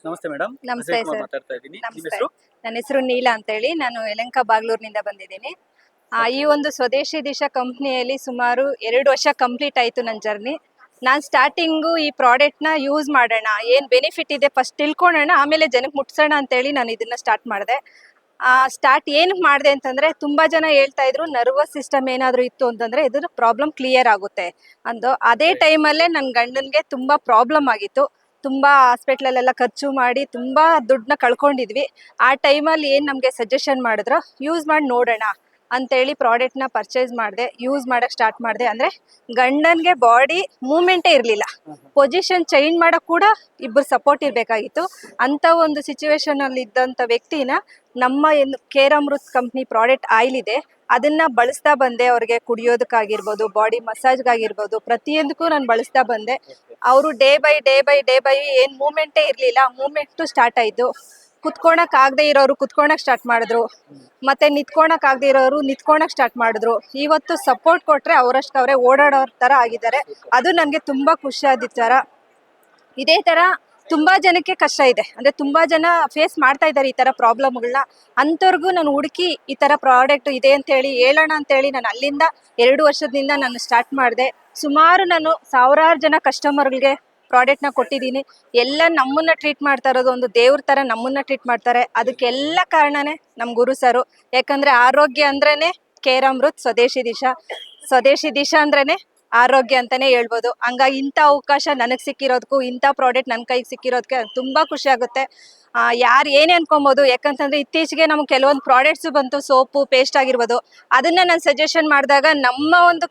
ನಮಸ್ತೆ ಮೇಡಮ್. ನಮಸ್ತೆ ಅಜಯ್ ಕುಮಾರ್ ಸರ್. ಮಾತಾಡ್ತಾ ಇದ್ದೀನಿ. ನಿಮ್ಮ ನಮಸ್ತೆ. ಹೆಸರು? ನನ್ನ ಹೆಸರು ನೀಲಾ ಅಂತ ಹೇಳಿ. ನಾನು ಯಲಹಂಕ ಬಾಗ್ಲೂರಿನಿಂದ ಬಂದಿದ್ದೀನಿ. ಈ ಒಂದು ಸ್ವದೇಶಿ ದಿಶಾ ಕಂಪ್ನಿಯಲ್ಲಿ ಸುಮಾರು 2 ವರ್ಷ ಕಂಪ್ಲೀಟ್ ಆಯಿತು ನನ್ನ ಜರ್ನಿ. ನಾನು ಸ್ಟಾರ್ಟಿಂಗು ಈ ಪ್ರಾಡಕ್ಟ್ನ ಯೂಸ್ ಮಾಡೋಣ, ಏನು ಬೆನಿಫಿಟ್ ಇದೆ ಫಸ್ಟ್ ತಿಳ್ಕೊಳ್ಳೋಣ, ಆಮೇಲೆ ಜನಕ್ಕೆ ಮುಟ್ಸೋಣ ಅಂತೇಳಿ ನಾನು ಇದನ್ನು ಸ್ಟಾರ್ಟ್ ಮಾಡಿದೆ. ಸ್ಟಾರ್ಟ್ ಏನಕ್ಕೆ ಮಾಡಿದೆ ಅಂತಂದರೆ, ತುಂಬ ಜನ ಹೇಳ್ತಾ ಇದ್ರು ನರ್ವಸ್ ಸಿಸ್ಟಮ್ ಏನಾದರೂ ಇತ್ತು ಅಂತಂದರೆ ಇದ್ರ ಪ್ರಾಬ್ಲಮ್ ಕ್ಲಿಯರ್ ಆಗುತ್ತೆ ಅಂದು. ಅದೇ ಟೈಮಲ್ಲೇ ನನ್ನ ಗಂಡನಿಗೆ ತುಂಬ ಪ್ರಾಬ್ಲಮ್ ಆಗಿತ್ತು. ತುಂಬ ಹಾಸ್ಪಿಟ್ಲಲ್ಲೆಲ್ಲ ಖರ್ಚು ಮಾಡಿ ತುಂಬ ದುಡ್ಡನ್ನ ಕಳ್ಕೊಂಡಿದ್ವಿ. ಆ ಟೈಮಲ್ಲಿ ಏನು ನಮಗೆ ಸಜೆಷನ್ ಮಾಡಿದ್ರು, ಯೂಸ್ ಮಾಡಿ ನೋಡೋಣ ಅಂತೇಳಿ ಪ್ರಾಡಕ್ಟ್ನ ಪರ್ಚೇಸ್ ಮಾಡಿದೆ. ಯೂಸ್ ಮಾಡೋಕ್ಕೆ ಸ್ಟಾರ್ಟ್ ಮಾಡಿದೆ. ಅಂದರೆ ಗಂಡನಿಗೆ ಬಾಡಿ ಮೂಮೆಂಟೇ ಇರಲಿಲ್ಲ, ಪೊಸಿಷನ್ ಚೇಂಜ್ ಮಾಡೋಕ್ಕೆ ಕೂಡ ಇಬ್ಬರು ಸಪೋರ್ಟ್ ಇರಬೇಕಾಗಿತ್ತು. ಅಂಥ ಒಂದು ಸಿಚುವೇಶನಲ್ಲಿ ಇದ್ದಂಥ ವ್ಯಕ್ತಿನ ನಮ್ಮ ಏನು ಕೇರಾಮೃತ್ ಕಂಪ್ನಿ ಪ್ರಾಡಕ್ಟ್ ಆಯಿಲ್ ಇದೆ ಅದನ್ನು ಬಳಸ್ತಾ ಬಂದೆ. ಅವ್ರಿಗೆ ಕುಡಿಯೋದಕ್ಕಾಗಿರ್ಬೋದು, ಬಾಡಿ ಮಸಾಜ್ಗಾಗಿರ್ಬೋದು, ಪ್ರತಿಯೊಂದಕ್ಕೂ ನಾನು ಬಳಸ್ತಾ ಬಂದೆ. ಅವರು ಡೇ ಬೈ ಏನು ಮೂಮೆಂಟೇ ಇರಲಿಲ್ಲ, ಮೂಮೆಂಟು ಸ್ಟಾರ್ಟ್ ಆಯಿತು. ಕುತ್ಕೊಳಕ್ ಆಗದೆ ಇರೋರು ಕುತ್ಕೊಳಕ್ ಸ್ಟಾರ್ಟ್ ಮಾಡಿದ್ರು, ಮತ್ತೆ ನಿಂತ್ಕೊಳಕ್ ಆಗದೆ ಇರೋರು ನಿಂತ್ಕೊಳಕ್ ಸ್ಟಾರ್ಟ್ ಮಾಡಿದ್ರು. ಇವತ್ತು ಸಪೋರ್ಟ್ ಕೊಟ್ರೆ ಅವರಷ್ಟು ಅವರೇ ಓಡಾಡೋರ್ ತರ ಆಗಿದ್ದಾರೆ. ಅದು ನನಗೆ ತುಂಬಾ ಖುಷಿಯಾದ ವಿಚಾರ. ಇದೇ ತರ ತುಂಬಾ ಜನಕ್ಕೆ ಕಷ್ಟ ಇದೆ, ಅಂದ್ರೆ ತುಂಬಾ ಜನ ಫೇಸ್ ಮಾಡ್ತಾ ಇದ್ದಾರೆ ಈ ತರ ಪ್ರಾಬ್ಲಮ್ಗಳನ್ನ. ಅಂಥವ್ರಿಗೂ ನಾನು ಹುಡುಕಿ ಈ ತರ ಪ್ರಾಡಕ್ಟ್ ಇದೆ ಅಂತ ಹೇಳಿ ಹೇಳೋಣ ಅಂತೇಳಿ ನಾನು ಅಲ್ಲಿಂದ 2 ವರ್ಷದಿಂದ ನಾನು ಸ್ಟಾರ್ಟ್ ಮಾಡಿದೆ. ಸುಮಾರು ನಾನು ಸಾವಿರಾರು ಜನ ಕಸ್ಟಮರ್ಗಳಿಗೆ ಪ್ರಾಡಕ್ಟ್ನ ಕೊಟ್ಟಿದ್ದೀನಿ. ಎಲ್ಲ ನಮ್ಮನ್ನ ಟ್ರೀಟ್ ಮಾಡ್ತಾ ಇರೋದು ಒಂದು ದೇವ್ರ ಥರ ನಮ್ಮನ್ನ ಟ್ರೀಟ್ ಮಾಡ್ತಾರೆ. ಅದಕ್ಕೆಲ್ಲ ಕಾರಣನೇ ನಮ್ಮ ಗುರು ಸರು. ಯಾಕಂದರೆ ಆರೋಗ್ಯ ಅಂದ್ರೇ ಕೇರಾಮೃತ್ ಸ್ವದೇಶಿ ದಿಶಾ ಅಂದ್ರೇ ಆರೋಗ್ಯ ಅಂತಲೇ ಹೇಳ್ಬೋದು. ಹಂಗಾಗಿ ಇಂಥ ಅವಕಾಶ ನನಗೆ ಸಿಕ್ಕಿರೋದಕ್ಕೂ, ಇಂಥ ಪ್ರಾಡಕ್ಟ್ ನನ್ನ ಕೈಗೆ ಸಿಕ್ಕಿರೋದಕ್ಕೆ ತುಂಬ ಖುಷಿ ಆಗುತ್ತೆ. ಯಾರು ಏನೇ ಅನ್ಕೊಬೋದು, ಯಾಕಂತಂದರೆ ಇತ್ತೀಚೆಗೆ ನಮ್ಗೆ ಕೆಲವೊಂದು ಪ್ರಾಡಕ್ಟ್ಸು ಬಂತು, ಸೋಪು ಪೇಸ್ಟ್ ಆಗಿರ್ಬೋದು. ಅದನ್ನು ನಾನು ಸಜೆಷನ್ ಮಾಡಿದಾಗ ನಮ್ಮ ಒಂದು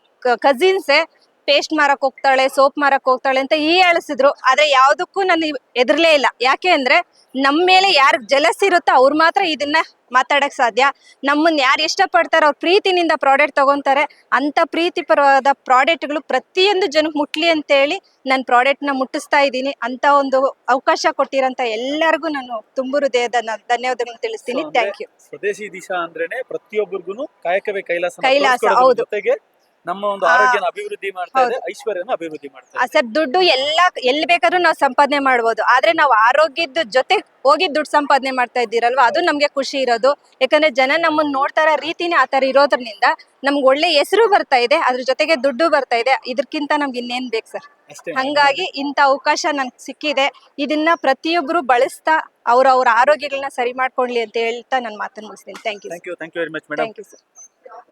ಕಸಿನ್ಸೇ ಪೇಸ್ಟ್ ಮಾರಕ್ ಹೋಗ್ತಾಳೆ, ಸೋಪ್ ಮಾರಕ್ ಹೋಗ್ತಾಳೆ ಅಂತ ಹೇಳಿಸಿದ್ರು. ಆದ್ರೆ ಯಾವುದಕ್ಕೂ ನಾನು ಎದುರ್ಲೇ ಇಲ್ಲ. ಯಾಕೆ ಅಂದ್ರೆ ನಮ್ಮ ಮೇಲೆ ಯಾರು ಜಲಸ್ ಇರುತ್ತೋ ಅವ್ರು ಮಾತ್ರ ಇದನ್ನ ಮಾತಾಡಕ್ ಸಾಧ್ಯ. ನಮ್ಮನ್ನ ಯಾರು ಇಷ್ಟಪಡ್ತಾರೋ ಅವ್ರ ಪ್ರೀತಿನಿಂದ ಪ್ರಾಡಕ್ಟ್ ತಗೊಂತಾರೆ. ಅಂತ ಪ್ರೀತಿಪರವಾದ ಪ್ರಾಡಕ್ಟ್ಗಳು ಪ್ರತಿಯೊಂದು ಜನಕ್ಕೆ ಮುಟ್ಲಿ ಅಂತೇಳಿ ನಾನು ಪ್ರಾಡಕ್ಟ್ನ ಮುಟ್ಟಿಸ್ತಾ ಇದ್ದೀನಿ. ಅಂತ ಒಂದು ಅವಕಾಶ ಕೊಟ್ಟಿರೋಂಥ ಎಲ್ಲರಿಗೂ ನಾನು ತುಂಬು ಹೃದಯದ ಧನ್ಯವಾದಗಳನ್ನು ತಿಳಿಸ್ತೀನಿ. Thank you. ಸ್ವದೇಶಿ ದಿಶಾ ಅಂದ್ರೇನೆ ಪ್ರತಿಯೊಬ್ಬರಿಗೂ ಕಾಯಕವೇ ಕೈಲಾಸ. ಹೌದು. ಜೊತೆಗೆ ನಮ್ಮ ಒಂದು ಆರೋಗ್ಯನ ಅಭಿವೃದ್ಧಿ ಮಾಡ್ತಾ ಇದೆ, ಐಶ್ವರ್ಯನ ಅಭಿವೃದ್ಧಿ ಮಾಡ್ತಾ ಇದೆ. ಸರ್, ದುಡ್ಡು ಎಲ್ಲಿ ಬೇಕಾದ್ರೂ ನಾವು ಸಂಪಾದನೆ ಮಾಡ್ಬೋದು, ಆದ್ರೆ ನಾವು ಆರೋಗ್ಯದ ಜೊತೆ ಹೋಗಿ ದುಡ್ಡು ಸಂಪಾದನೆ ಮಾಡ್ತಾ ಇದ್ದೀರಲ್ವಾ, ಅದು ನಮ್ಗೆ ಖುಷಿ ಇರೋದು. ಯಾಕಂದ್ರೆ ಜನ ನಮ್ಮನ್ನ ನೋಡ್ತಾರ ರೀತಿನೇ ಆತರ ಇರೋದ್ರಿಂದ ನಮ್ಗೆ ಒಳ್ಳೆ ಹೆಸರು ಬರ್ತಾ ಇದೆ, ಅದ್ರ ಜೊತೆಗೆ ದುಡ್ಡು ಬರ್ತಾ ಇದೆ. ಇದಕ್ಕಿಂತ ನಮ್ಗೆ ಇನ್ನೇನ್ ಬೇಕು ಸರ್? ಹಂಗಾಗಿ ಇಂಥ ಅವಕಾಶ ನನ್ಗೆ ಸಿಕ್ಕಿದೆ. ಇದನ್ನ ಪ್ರತಿಯೊಬ್ರು ಬಳಸ್ತಾ ಅವ್ರ ಆರೋಗ್ಯಗಳನ್ನ ಸರಿ ಮಾಡ್ಕೊಳ್ಳಿ ಅಂತ ಹೇಳ್ತಾ ನನ್ನ ಮಾತನ್ನು ಮುಗಿಸ್ತೀನಿ. Thank you. Thank you very much madam. Thank you sir.